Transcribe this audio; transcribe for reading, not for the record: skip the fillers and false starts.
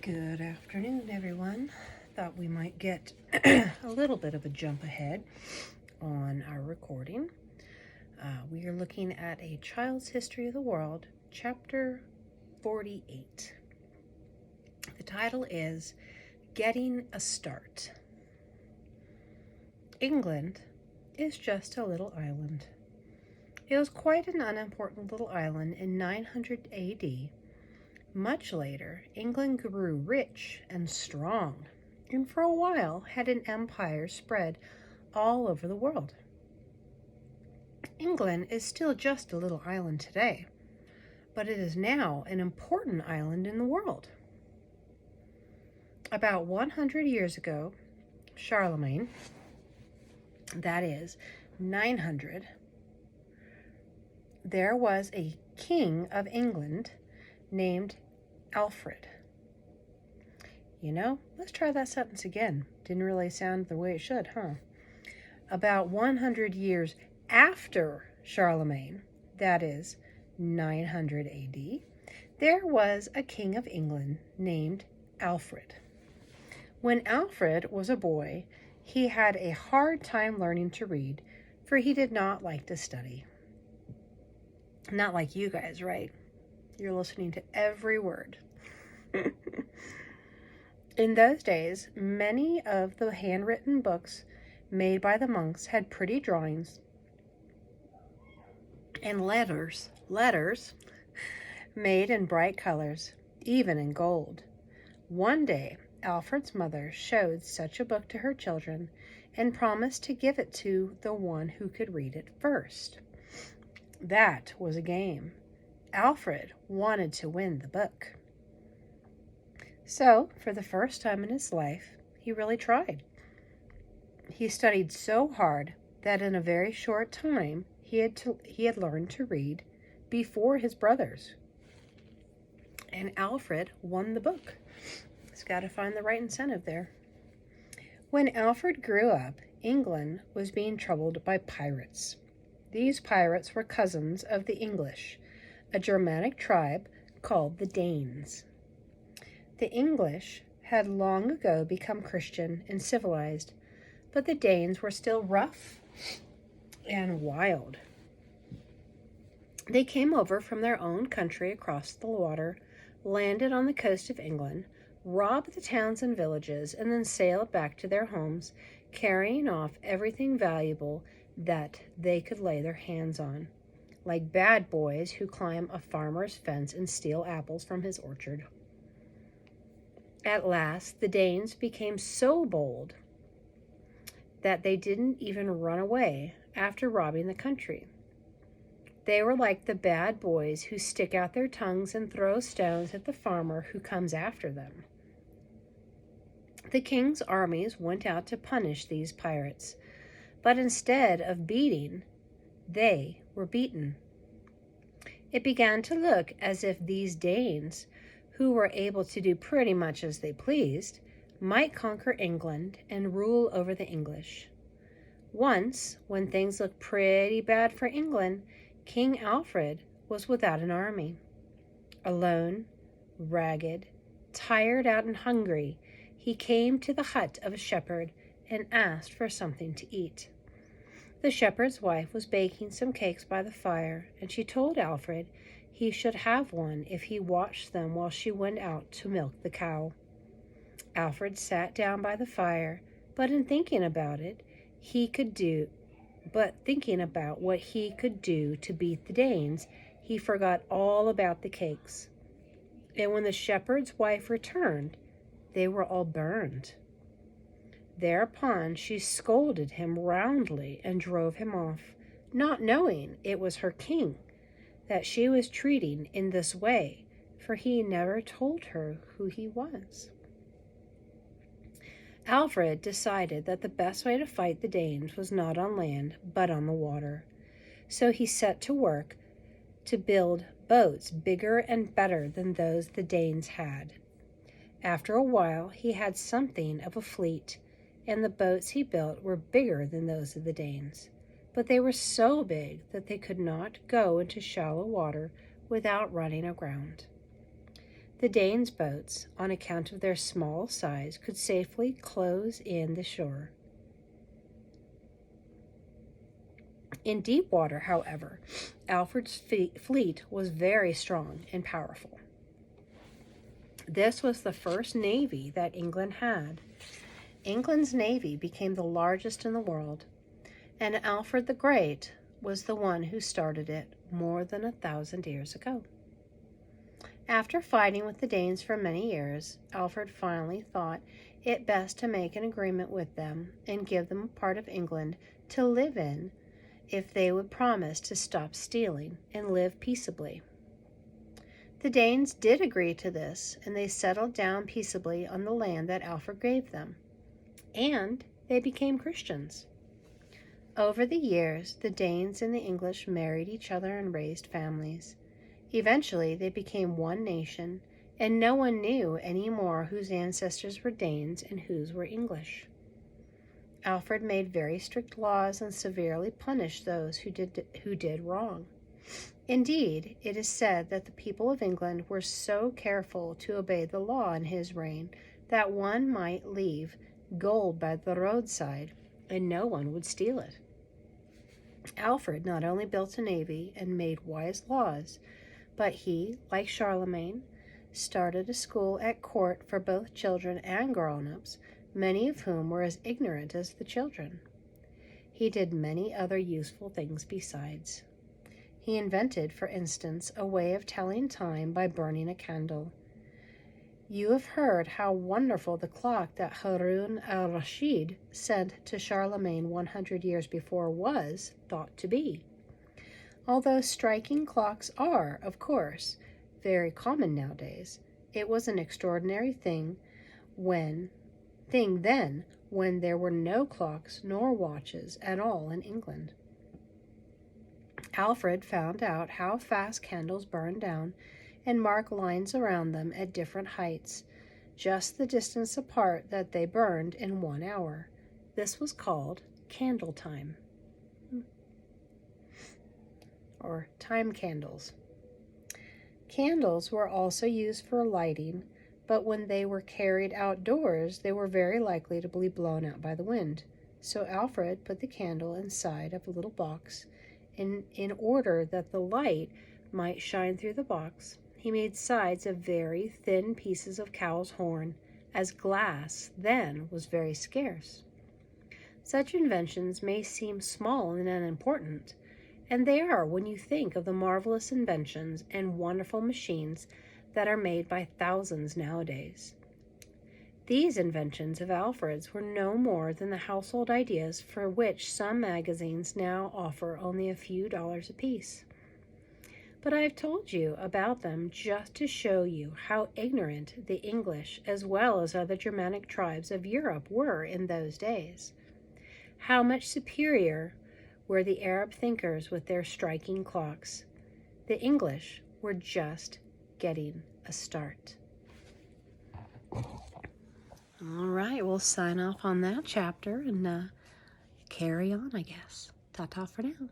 Good afternoon, everyone. Thought we might get a little bit of a jump ahead on our recording. We are looking at A Child's History of the World, Chapter 48. The title is Getting a Start. England is just a little island. It was quite an unimportant little island in 900 AD. Much later, England grew rich and strong, and for a while had an empire spread all over the world. England is still just a little island today, but it is now an important island in the world. About 100 years ago, Charlemagne, that is 900, there was a king of England named Alfred. Let's try that sentence again. Didn't really sound the way it should, huh? About 100 years after Charlemagne, that is 900 AD, there was a king of England named Alfred. When Alfred was a boy, he had a hard time learning to read, for he did not like to study. Not like you guys, right? You're listening to every word. In those days, many of the handwritten books made by the monks had pretty drawings and letters made in bright colors, even in gold. One day, Alfred's mother showed such a book to her children and promised to give it to the one who could read it first. That was a game. Alfred wanted to win the book. So, for the first time in his life, he really tried. He studied so hard that in a very short time, he had learned to read before his brothers. And Alfred won the book. He's got to find the right incentive there. When Alfred grew up, England was being troubled by pirates. These pirates were cousins of the English, a Germanic tribe called the Danes. The English had long ago become Christian and civilized, but the Danes were still rough and wild. They came over from their own country across the water, landed on the coast of England, robbed the towns and villages, and then sailed back to their homes, carrying off everything valuable that they could lay their hands on, like bad boys who climb a farmer's fence and steal apples from his orchard. At last, the Danes became so bold that they didn't even run away after robbing the country. They were like the bad boys who stick out their tongues and throw stones at the farmer who comes after them. The king's armies went out to punish these pirates, but instead of beating, they were beaten. It began to look as if these Danes, who were able to do pretty much as they pleased, might conquer England and rule over the English. Once, when things looked pretty bad for England, King Alfred was without an army. Alone, ragged, tired out and hungry, he came to the hut of a shepherd and asked for something to eat. The shepherd's wife was baking some cakes by the fire, and she told Alfred he should have one if he watched them while she went out to milk the cow. Alfred sat down by the fire, but in thinking about what he could do to beat the Danes, he forgot all about the cakes. And when the shepherd's wife returned, they were all burned. Thereupon she scolded him roundly and drove him off, not knowing it was her king that she was treating in this way, for he never told her who he was. Alfred decided that the best way to fight the Danes was not on land, but on the water. So he set to work to build boats bigger and better than those the Danes had. After a while, he had something of a fleet, and the boats he built were bigger than those of the Danes. But they were so big that they could not go into shallow water without running aground. The Danes' boats, on account of their small size, could safely close in the shore. In deep water, however, Alfred's fleet was very strong and powerful. This was the first navy that England had. England's navy became the largest in the world, and Alfred the Great was the one who started it more than 1,000 years ago. After fighting with the Danes for many years, Alfred finally thought it best to make an agreement with them and give them a part of England to live in if they would promise to stop stealing and live peaceably. The Danes did agree to this, and they settled down peaceably on the land that Alfred gave them, and they became Christians. Over the years, the Danes and the English married each other and raised families. Eventually, they became one nation, and no one knew anymore whose ancestors were Danes and whose were English. Alfred made very strict laws and severely punished those who did wrong. Indeed, it is said that the people of England were so careful to obey the law in his reign that one might leave gold by the roadside and no one would steal it. Alfred not only built a navy and made wise laws, but he, like Charlemagne, started a school at court for both children and grown-ups, many of whom were as ignorant as the children. He did many other useful things besides. He invented, for instance, a way of telling time by burning a candle. You have heard how wonderful the clock that Harun al-Rashid sent to Charlemagne 100 years before was thought to be. Although striking clocks are, of course, very common nowadays, it was an extraordinary thing then when there were no clocks nor watches at all in England. Alfred found out how fast candles burn down and marked lines around them at different heights, just the distance apart that they burned in 1 hour. This was called candle time, or time candles. Candles were also used for lighting, but when they were carried outdoors, they were very likely to be blown out by the wind. So Alfred put the candle inside of a little box, and in order that the light might shine through the box, he made sides of very thin pieces of cow's horn, as glass then was very scarce. Such inventions may seem small and unimportant, and they are when you think of the marvelous inventions and wonderful machines that are made by thousands nowadays. These inventions of Alfred's were no more than the household ideas for which some magazines now offer only a few dollars apiece. But I have told you about them just to show you how ignorant the English as well as other Germanic tribes of Europe were in those days. How much superior were the Arab thinkers with their striking clocks. The English were just getting a start. All right, we'll sign off on that chapter and carry on, I guess. Ta-ta for now.